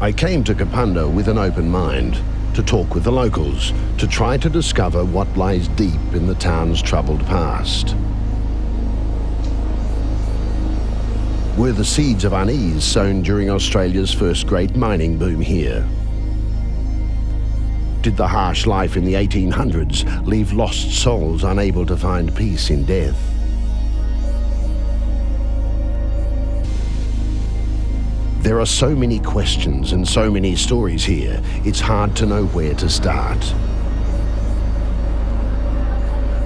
I came to Kapunda with an open mind, to talk with the locals, to try to discover what lies deep in the town's troubled past. Were the seeds of unease sown during Australia's first great mining boom here? Did the harsh life in the 1800s leave lost souls unable to find peace in death? There are so many questions and so many stories here, it's hard to know where to start.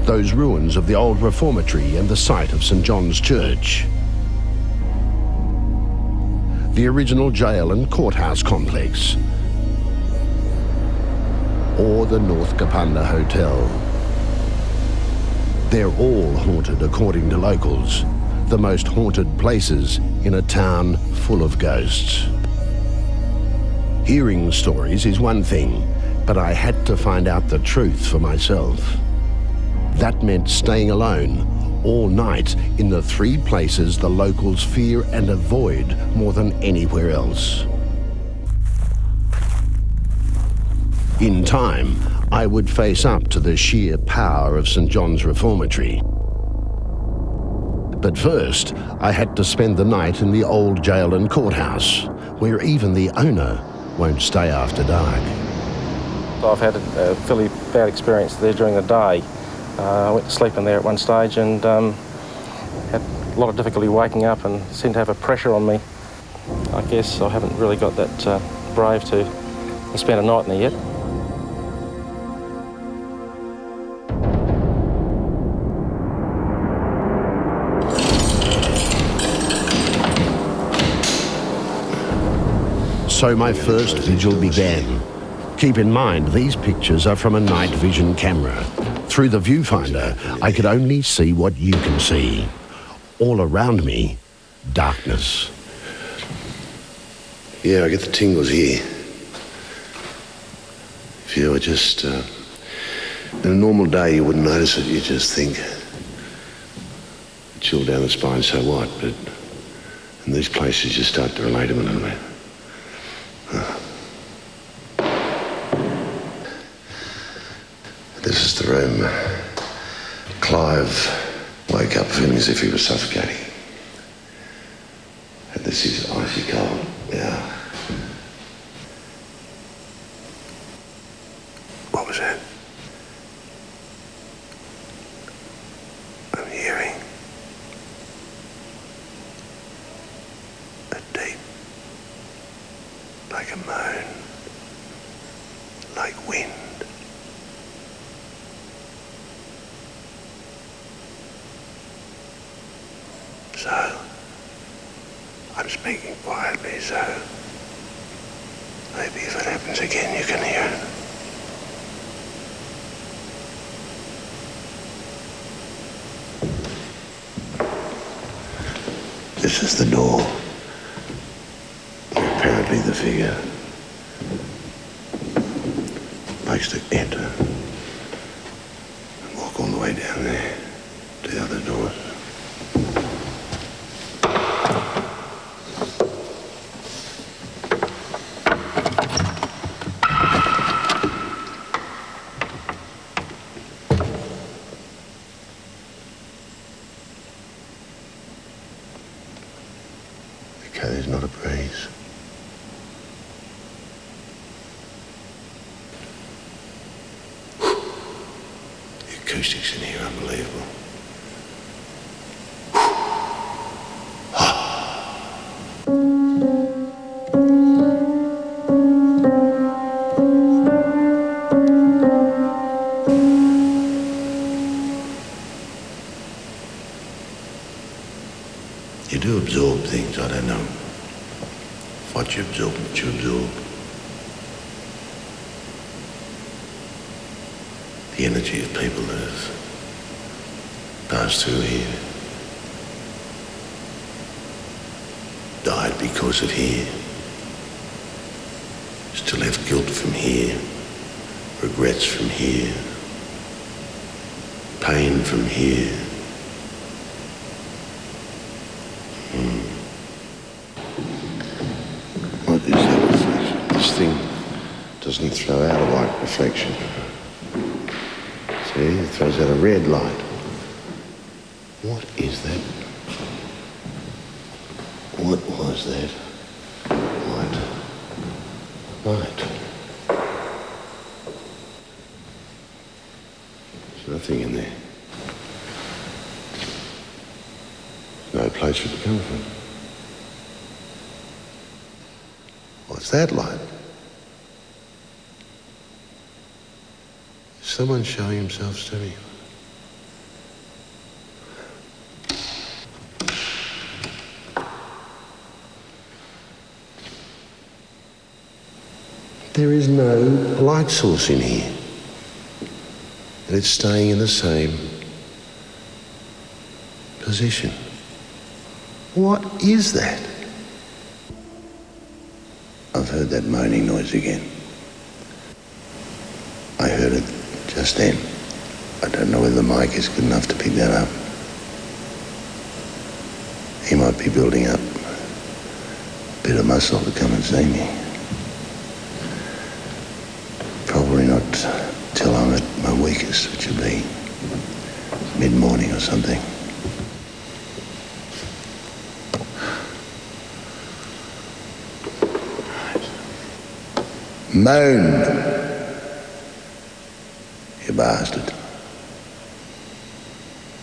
Those ruins of the old reformatory and the site of St John's Church. The original jail and courthouse complex. Or the North Kapunda Hotel. They're all haunted according to locals. The most haunted places in a town full of ghosts. Hearing stories is one thing, but I had to find out the truth for myself. That meant staying alone all night in the three places the locals fear and avoid more than anywhere else. In time, I would face up to the sheer power of St John's Reformatory. But first, I had to spend the night in the old jail and courthouse, where even the owner won't stay after dark. I've had a fairly bad experience there during the day. I went to sleep in there at one stage and had a lot of difficulty waking up and seemed to have a pressure on me. I guess I haven't really got that brave to spend a night in there yet. So my first vigil began. Keep in mind, these pictures are from a night vision camera. Through the viewfinder, I could only see what you can see. All around me, darkness. Yeah, I get the tingles here. Feel just, in a normal day you wouldn't notice it, you just think, chill down the spine, so what? But in these places you start to relate them a little bit. This is the room. Clive woke up feeling as if he was suffocating. And this is icy cold. Yeah. What was that? I'm hearing a deep, like a moan, like wind. So, I'm speaking quietly, so maybe if it happens again, you can hear it. This is the door. Apparently the figure likes to enter and walk all the way down there to the other doors. Okay, there's not a breeze. The acoustics in here are unbelievable. You do absorb things, I don't know what you absorb, what you absorb. The energy of people that have passed through here, died because of here, still have guilt from here, regrets from here, pain from here. What is that reflection? thing doesn't throw out a white reflection. See, it throws out a red light. What is that? What was that? White light. There's nothing in there. No place for it to come from. What's that light? Is someone showing himself to me? There is no light source in here. And it's staying in the same position. What is that? I've heard that moaning noise again. I heard it just then. I don't know whether the mic is good enough to pick that up. He might be building up a bit of muscle to come and see me. Probably not till I'm at my weakest, which will be mid-morning or something. Moan, you bastard.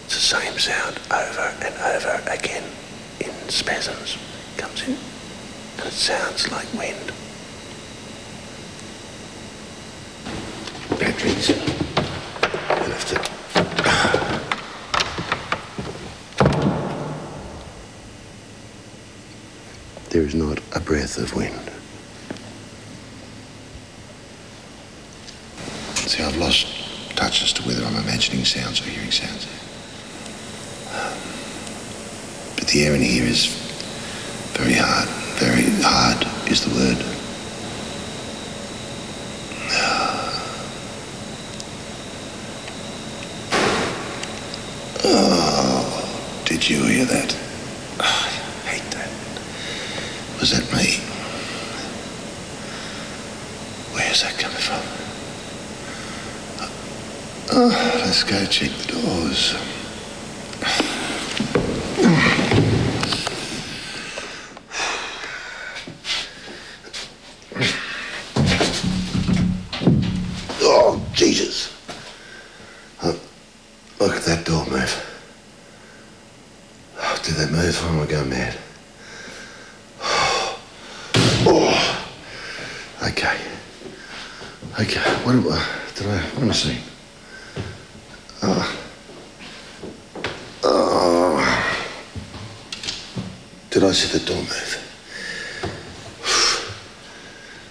It's the same sound over and over again in spasms. Comes in and it sounds like wind. Batteries. I'll have to... There is not a breath of wind. See, I've lost touch as to whether I'm imagining sounds or hearing sounds. But the air in here is very hard. Very hard is the word. Oh, did you hear that? Oh, I hate that. Was that me? Where's that coming from? Oh, let's go check the doors. Oh, Jesus. Oh, look at that door move. Oh, did that move? Oh, I'm going mad. Oh. Okay. Okay. What am I seeing? Did I see the door move?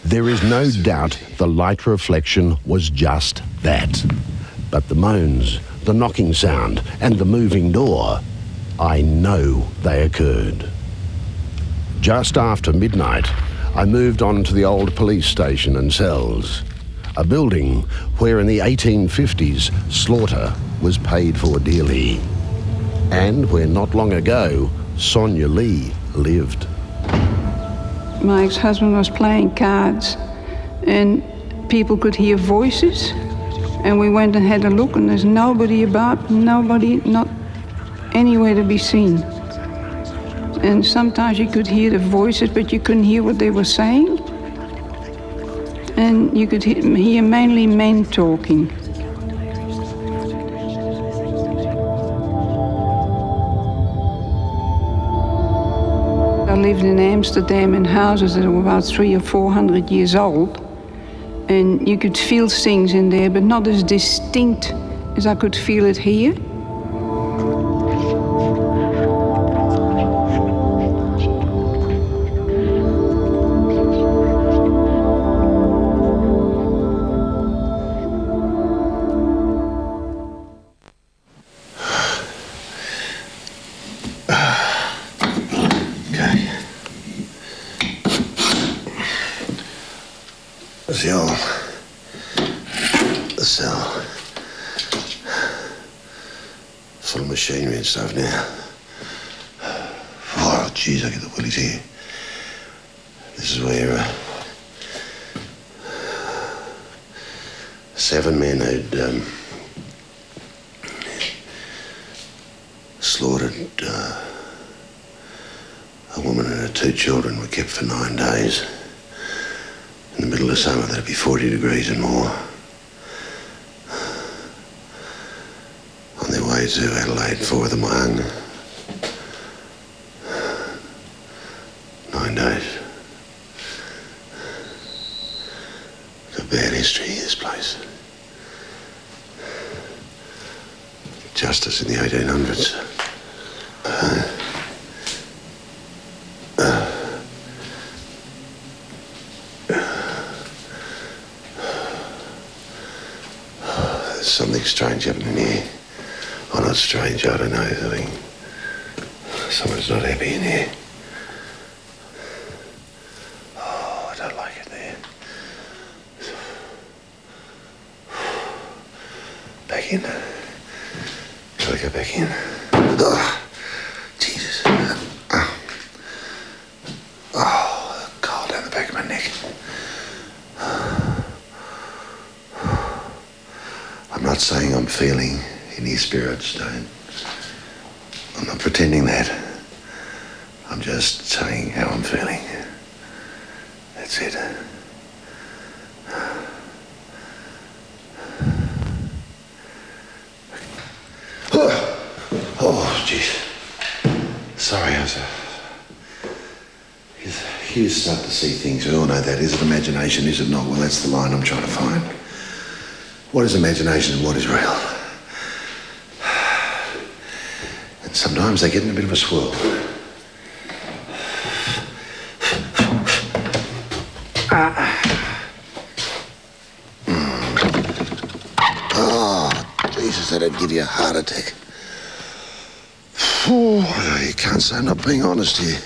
There is no doubt the light reflection was just that. But the moans, the knocking sound, and the moving door, I know they occurred. Just after midnight, I moved on to the old police station and cells, a building where in the 1850s slaughter was paid for dearly, and where not long ago Sonia Lee lived. My ex-husband was playing cards and people could hear voices, and we went and had a look, and there's nobody about, nobody, not anywhere to be seen. And sometimes you could hear the voices, but you couldn't hear what they were saying. And you could hear mainly men talking. I lived in Amsterdam in houses that were about 300 or 400 years old, and you could feel things in there, but not as distinct as I could feel it here. The cell. Full of machinery and stuff now. Oh, jeez, I get the willies here. This is where 7 men who'd slaughtered a woman and her 2 children were kept for 9 days. In the middle of summer, that'd be 40 degrees and more. On their way to Adelaide, 4 of them were hung. 9 days. It's a bad history, this place. Justice in the 1800s. There's something strange happening here. Oh, not strange, I don't know. I think someone's not happy in here. Oh, I don't like it there. Back in. Shall I go back in? Oh, Jesus. Oh, cold down the back of my neck. I'm not saying I'm feeling any spirits, don't. I'm not pretending that. I'm just saying how I'm feeling. That's it. Oh, jeez. Sorry, you start to see things. We all know that. Is it imagination? Is it not? Well, that's the line I'm trying to find. What is imagination and what is real? And sometimes they get in a bit of a swirl. Oh, Jesus, that'd give you a heart attack. Oh, you can't say I'm not being honest here.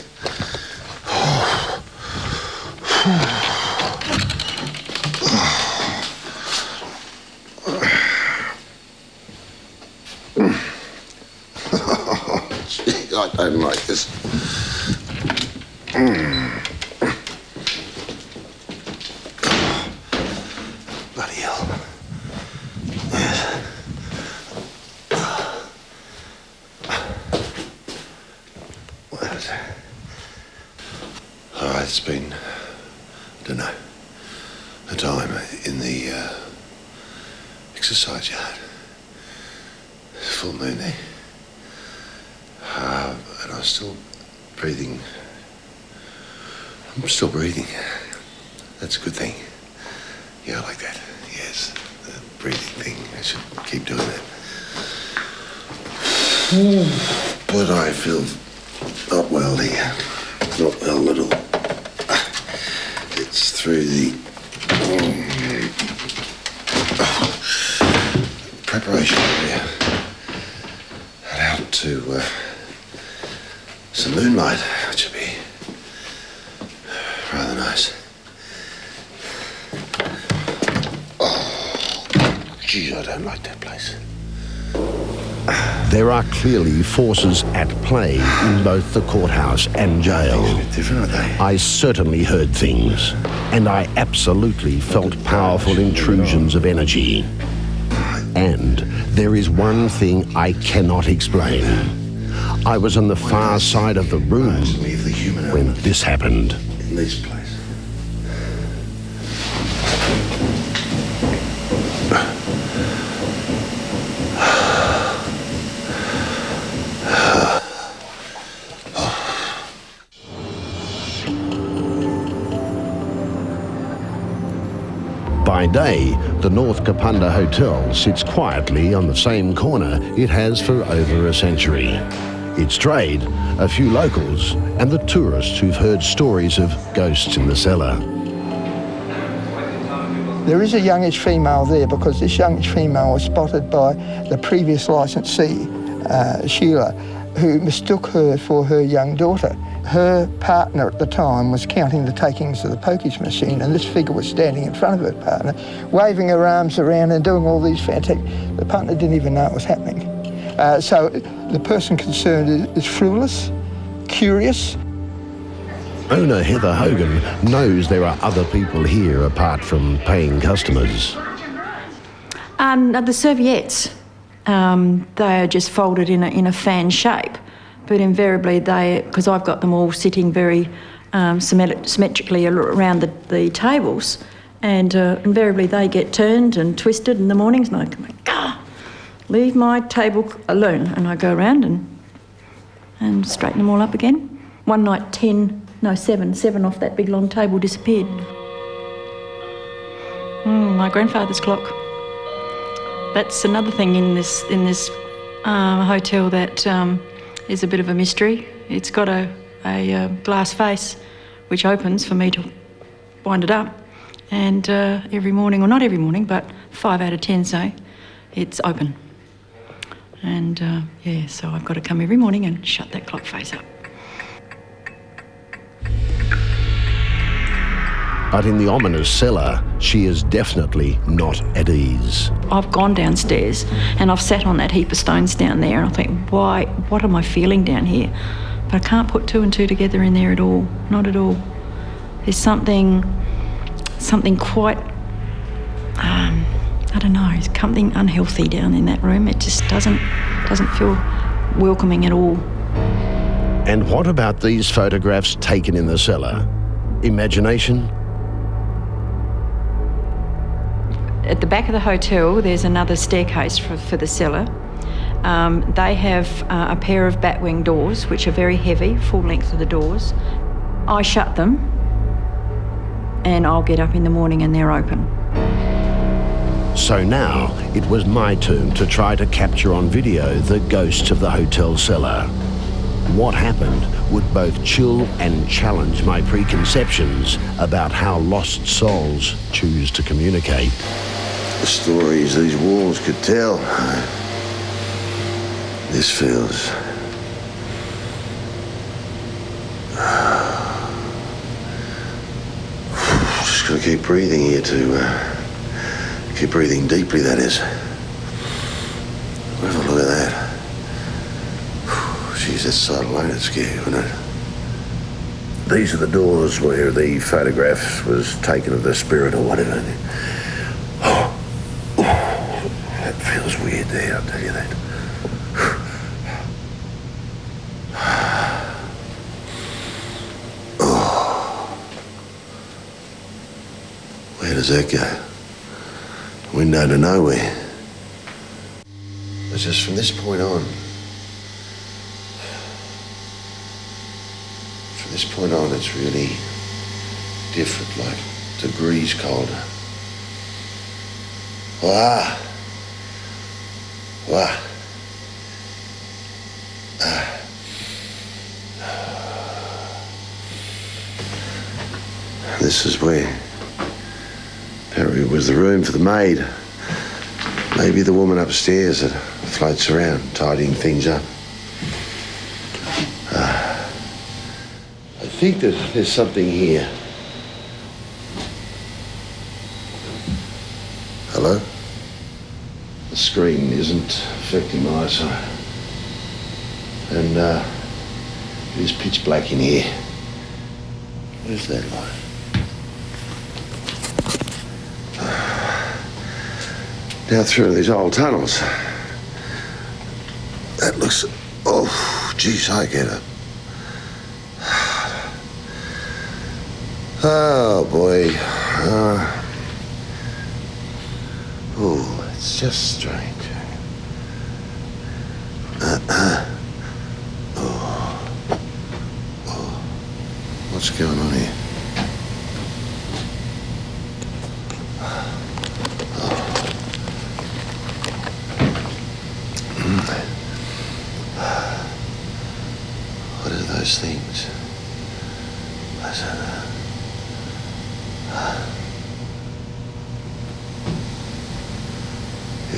I don't like this. Bloody hell. Yes. What is it? Oh, it's been, I don't know, a time in the exercise yard. Full moon there. And I'm still breathing. I'm still breathing. That's a good thing. Yeah, I like that. Yes, the breathing thing. I should keep doing that. But I feel not well here. Not well at all. It's through the preparation area and out to some moonlight, which would be rather nice. Oh, geez, I don't like that place. There are clearly forces at play in both the courthouse and jail. Things are a bit different, aren't they? I certainly heard things, and I absolutely felt powerful intrusions of energy. And there is one thing I cannot explain. I was on the far side of the room when this happened. In this place. By day, the North Kapunda Hotel sits quietly on the same corner it has for over a century. Its trade, a few locals, and the tourists who've heard stories of ghosts in the cellar. There is a youngish female there because this youngish female was spotted by the previous licensee, Sheila, who mistook her for her young daughter. Her partner at the time was counting the takings of the pokies machine, and this figure was standing in front of her partner, waving her arms around and doing all these fantastic... The partner didn't even know it was happening. So the person concerned is frivolous, curious. Owner Heather Hogan knows there are other people here apart from paying customers. And the serviettes, they are just folded in a fan shape, but invariably because I've got them all sitting very symmetrically around the tables, and invariably they get turned and twisted in the mornings, and I go, leave my table alone, and I go around and straighten them all up again. One night, seven off that big long table disappeared. My grandfather's clock. That's another thing in this hotel that is a bit of a mystery. It's got a glass face which opens for me to wind it up, and every morning, or not every morning, but 5 out of 10 say, it's open. And so I've got to come every morning and shut that clock face up. But in the ominous cellar, she is definitely not at ease. I've gone downstairs and I've sat on that heap of stones down there, and I think, what am I feeling down here? But I can't put 2 and 2 together in there at all, not at all. There's something quite, I don't know, something unhealthy down in that room. It just doesn't feel welcoming at all. And what about these photographs taken in the cellar? Imagination? At the back of the hotel, there's another staircase for the cellar. They have a pair of batwing doors, which are very heavy, full length of the doors. I shut them, and I'll get up in the morning and they're open. So now it was my turn to try to capture on video the ghost of the hotel cellar. What happened would both chill and challenge my preconceptions about how lost souls choose to communicate. The stories these walls could tell. This feels... Just gotta keep breathing here keep breathing deeply, that is. Have a look at that. Jeez, that sight alone is scary, isn't it? These are the doors where the photograph was taken of the spirit or whatever. That feels weird there, I'll tell you that. Where does that go? Window to nowhere. It's just from this point on. From this point on, it's really different, like degrees colder. Wow. Wow. This is where apparently was the room for the maid. Maybe the woman upstairs that floats around, tidying things up. I think that there's something here. Hello? The screen isn't affecting my eyesight. And it is pitch black in here. What is that light? Down through these old tunnels. That looks... Oh, geez, I get it. Oh, boy. Oh, it's just strange. What's going on here? What are those things? What's that?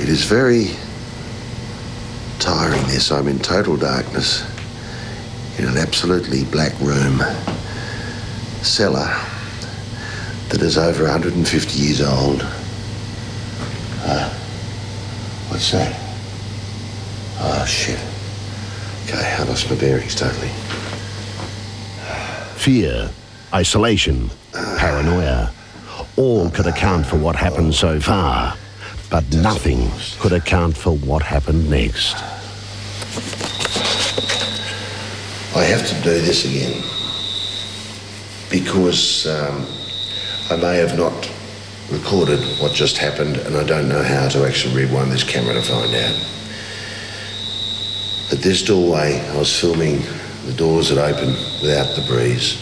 It is very tiring, this. I'm in total darkness in an absolutely black room, cellar that is over 150 years old. What's that? Oh, shit. Okay, I lost my bearings totally. Fear, isolation, paranoia, all could account for what happened so far. But nothing could account for what happened next. I have to do this again because I may have not recorded what just happened, and I don't know how to actually rewind this camera to find out. At this doorway, I was filming the doors that opened without the breeze,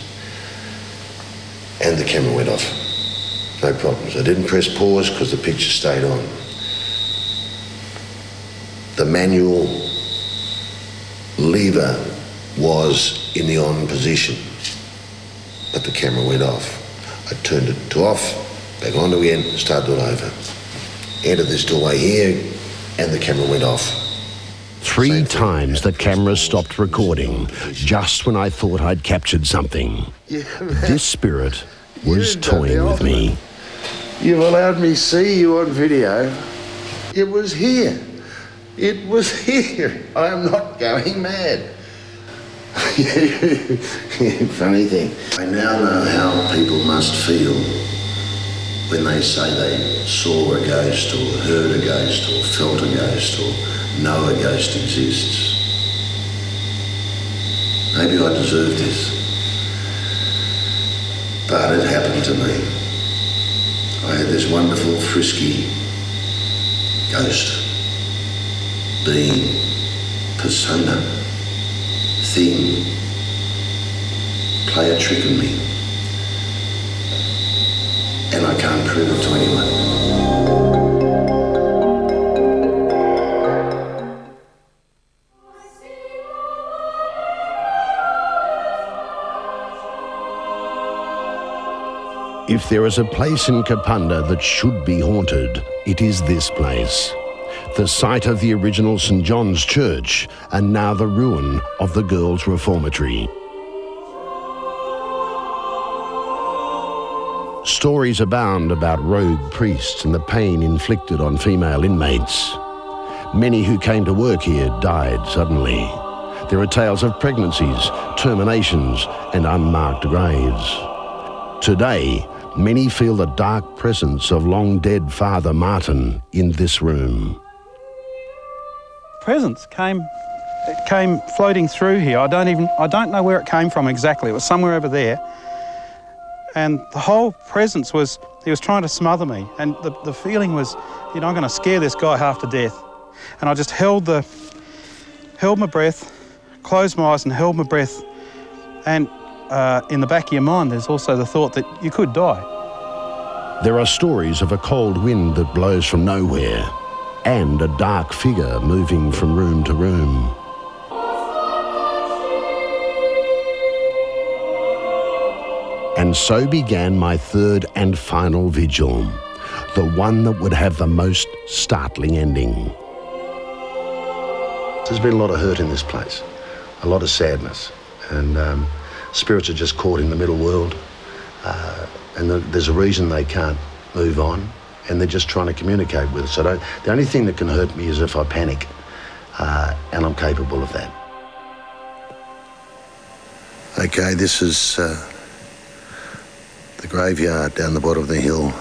and the camera went off. No problems. I didn't press pause because the picture stayed on. The manual lever was in the on position, but the camera went off. I turned it to off, back on again, started all over. Entered this doorway here, and the camera went off. 3 times the camera stopped recording, just when I thought I'd captured something. This spirit was toying with me. You've allowed me to see you on video. It was here. It was here. I am not going mad. Funny thing. I now know how people must feel when they say they saw a ghost or heard a ghost or felt a ghost or know a ghost exists. Maybe I deserve this, but it happened to me. I had this wonderful, frisky ghost, being, persona, thing, play a trick on me, and I can't prove it to anyone. If there is a place in Kapunda that should be haunted, it is this place. The site of the original St John's Church, and now the ruin of the Girls' Reformatory. Stories abound about rogue priests and the pain inflicted on female inmates. Many who came to work here died suddenly. There are tales of pregnancies, terminations, and unmarked graves. Today, many feel the dark presence of long-dead Father Martin in this room. Presence came floating through here. I don't know where it came from exactly. It was somewhere over there. And the whole presence was, he was trying to smother me. And the feeling was, I'm going to scare this guy half to death. And I just held my breath, closed my eyes and held my breath. And in the back of your mind, there's also the thought that you could die. There are stories of a cold wind that blows from nowhere and a dark figure moving from room to room. And so began my third and final vigil, the one that would have the most startling ending. There's been a lot of hurt in this place, a lot of sadness, and spirits are just caught in the middle world, and there's a reason they can't move on, and they're just trying to communicate with us. So the only thing that can hurt me is if I panic, and I'm capable of that. Okay, this is the graveyard down the bottom of the hill.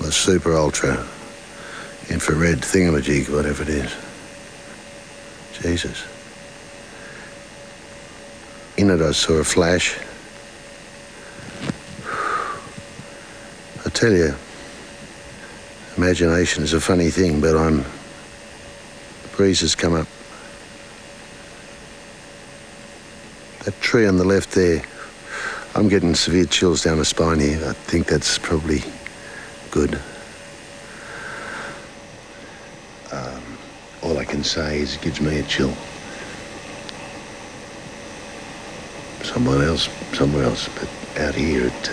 The super ultra infrared thingamajig, whatever it is. Jesus. In it I saw a flash. I tell you, imagination is a funny thing, but the breeze has come up. That tree on the left there, I'm getting severe chills down the spine here. I think that's probably good. All I can say is it gives me a chill. Somewhere else, but out here at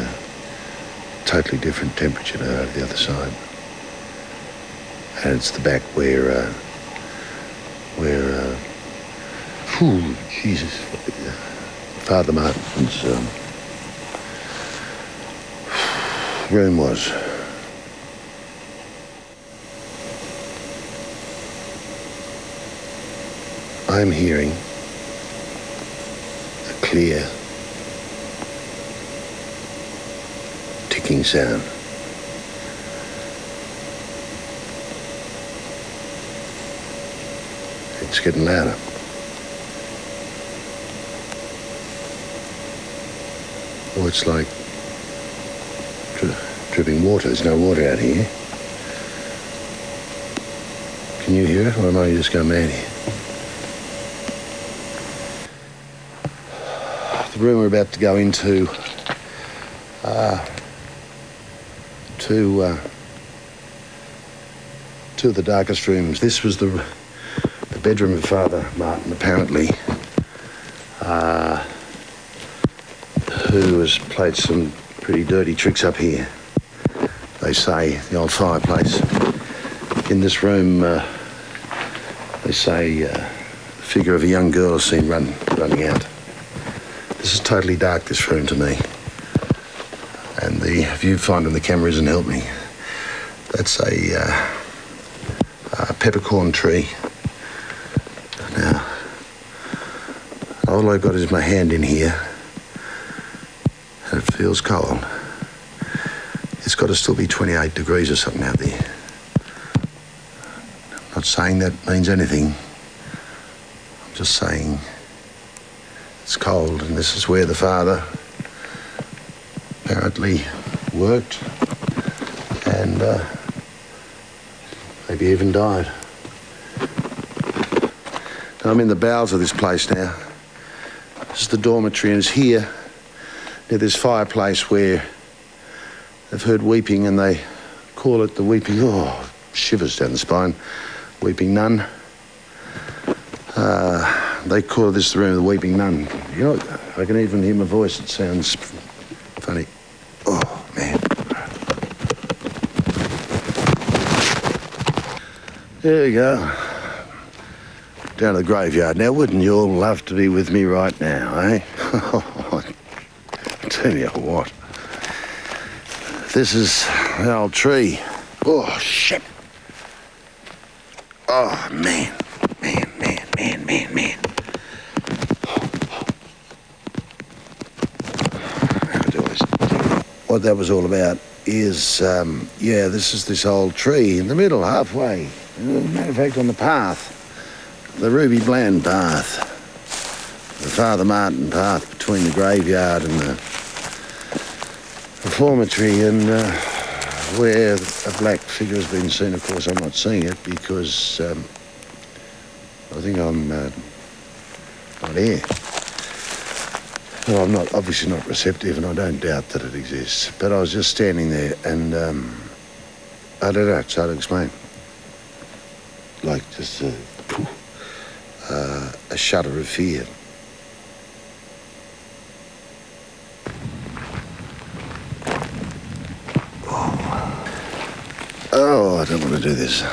totally different temperature to over the other side. And it's the back where Jesus, Father Martin's room was. I'm hearing a clear ticking sound. It's getting louder. Oh, it's like dripping water. There's no water out here. Can you hear it, or am I just going mad here? The room we're about to go into, two of the darkest rooms. This was the bedroom of Father Martin, apparently, who has played some pretty dirty tricks up here. They say, the old fireplace. In this room, they say the figure of a young girl is seen running out. This is totally dark, this room, to me. And the viewfinder on the camera isn't helping me. That's a peppercorn tree. Now, all I've got is my hand in here, and it feels cold. It's got to still be 28 degrees or something out there. I'm not saying that means anything. I'm just saying it's cold, and this is where the father apparently worked and maybe even died. Now, I'm in the bowels of this place now. This is the dormitory, and it's here near this fireplace where they've heard weeping, and they call it the weeping, oh, shivers down the spine, weeping nun. They call this the room of the weeping nun. You know, I can even hear my voice. It sounds funny. Oh, man. There you go. Down to the graveyard. Now, wouldn't you all love to be with me right now, eh? Tell you what. This is the old tree. Oh, shit. Oh, man. Man. What that was all about is, this is this old tree in the middle, halfway. Matter of fact, on the path, the Ruby Bland path, the Father Martin path between the graveyard and the reformatory, and where a black figure has been seen. Of course, I'm not seeing it because I think I'm not here. Well, I'm obviously not receptive, and I don't doubt that it exists. But I was just standing there, and I don't know, it's hard to explain. Like just a shudder of fear. Oh, I don't want to do this.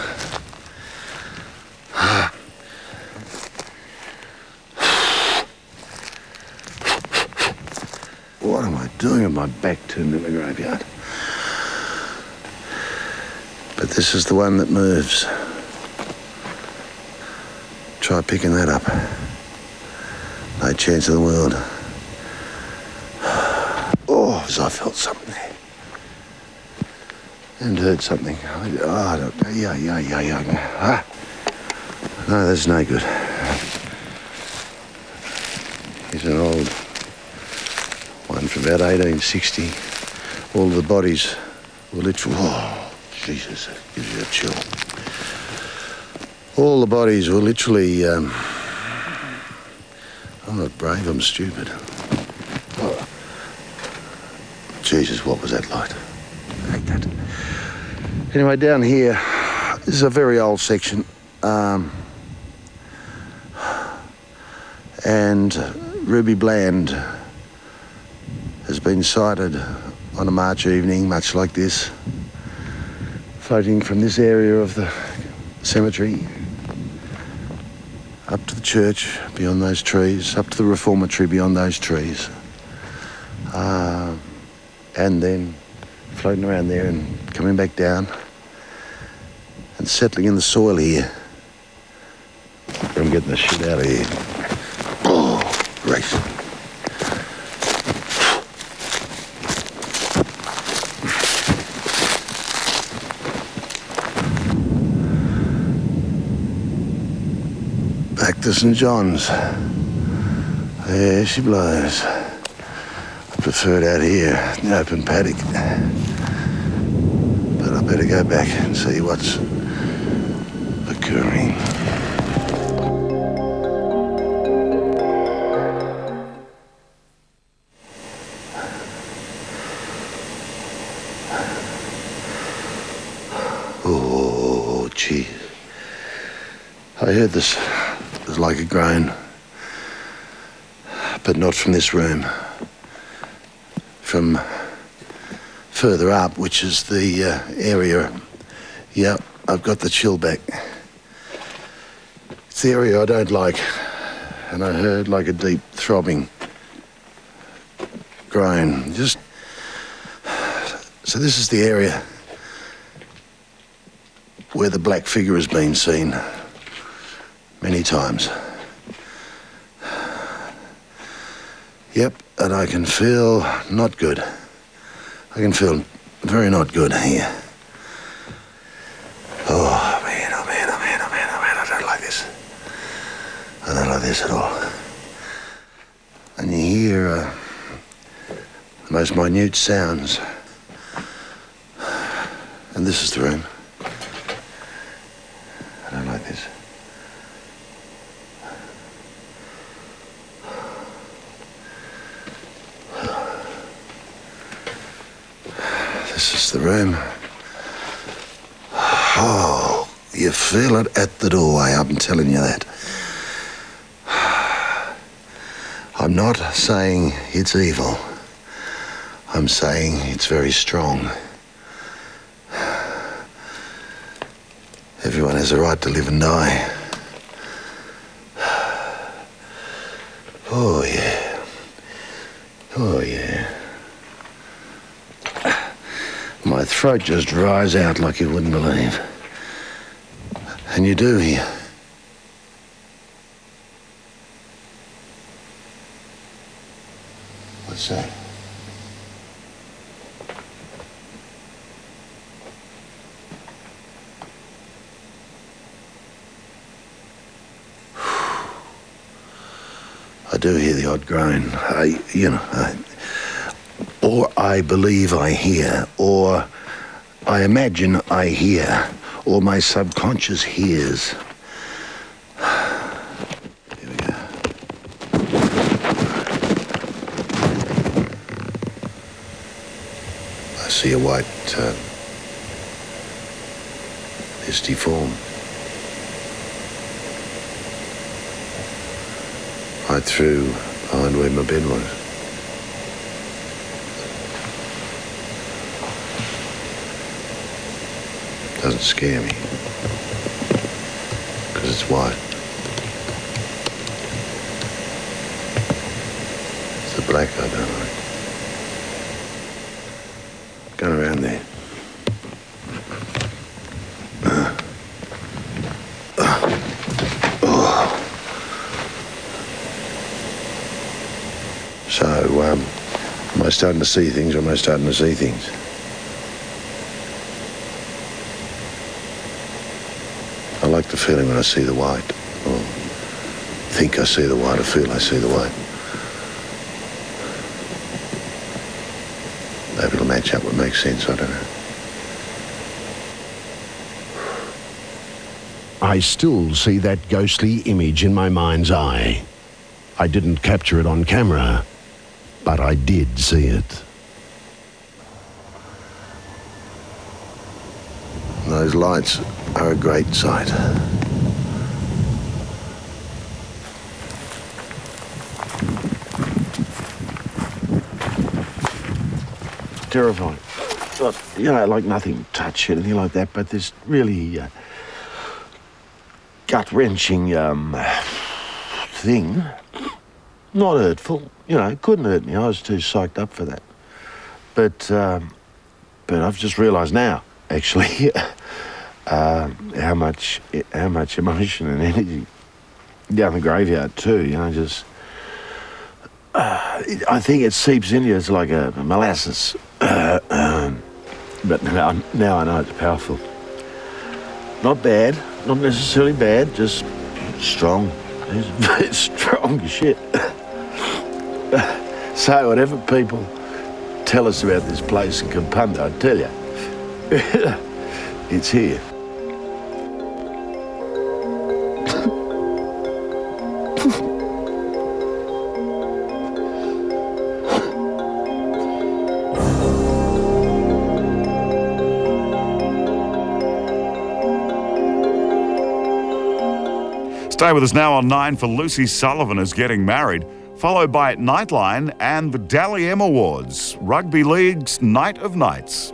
What am I doing with my back turned to the graveyard? But this is the one that moves. Try picking that up. No chance in the world. Oh, as I felt something there. And heard something. I don't know. Yeah. No, that's no good. Here's an old one from about 1860. All the bodies were literally... Oh, Jesus, that gives you a chill. All the bodies were literally... I'm not brave, I'm stupid. Oh. Jesus, what was that like? I hate that. Anyway, down here, this is a very old section. And Ruby Bland has been sighted on a March evening, much like this, floating from this area of the cemetery up to the church beyond those trees, up to the reformatory beyond those trees, and then floating around there and coming back down and settling in the soil here. I'm getting the shit out of here. Oh, great. St John's. There she blows. I prefer it out here, in the open paddock. But I better go back and see what's occurring. Oh, gee. I heard this. It was like a groan. But not from this room. From further up, which is the area. Yeah, I've got the chill back. It's the area I don't like. And I heard like a deep throbbing groan. Just... So this is the area where the black figure has been seen many times. Yep, and I can feel not good. I can feel very not good here. Oh man, oh man, oh man, oh man, oh man, I don't like this. I don't like this at all. And you hear the most minute sounds. And this is the room. I don't like this. This is the room. Oh, you feel it at the doorway, I'm telling you that. I'm not saying it's evil. I'm saying it's very strong. Everyone has a right to live and die. Oh, yeah. Oh, yeah. My throat just dries out like you wouldn't believe. And you do here. What's that? I do hear the odd groan. Or I believe I hear, or I imagine I hear, or my subconscious hears. Here we go. I see a white, misty form. Right through behind where my bed was. Doesn't scare me, because it's white. It's the black I don't like. Going around there. So, am I starting to see things, or am I starting to see things? I like the feeling when I see the white, or think I see the white, or feel I see the white. Maybe it'll match up what makes sense, I don't know. I still see that ghostly image in my mind's eye. I didn't capture it on camera, but I did see it. Those lights are a great sight. Terrifying. Like nothing touch, anything like that, but this really gut-wrenching thing. Not hurtful, couldn't hurt me. I was too psyched up for that. But I've just realised now, actually, how much emotion and energy down the graveyard too. I think it seeps into you. It's like a molasses. But now I know it's powerful. Not bad, not necessarily bad, just strong. It's strong as shit. So whatever people tell us about this place in Kapunda, I tell you, it's here. Stay with us now on 9 for Lucy Sullivan is getting married, followed by Nightline and the Dally M Awards, Rugby League's Night of Nights.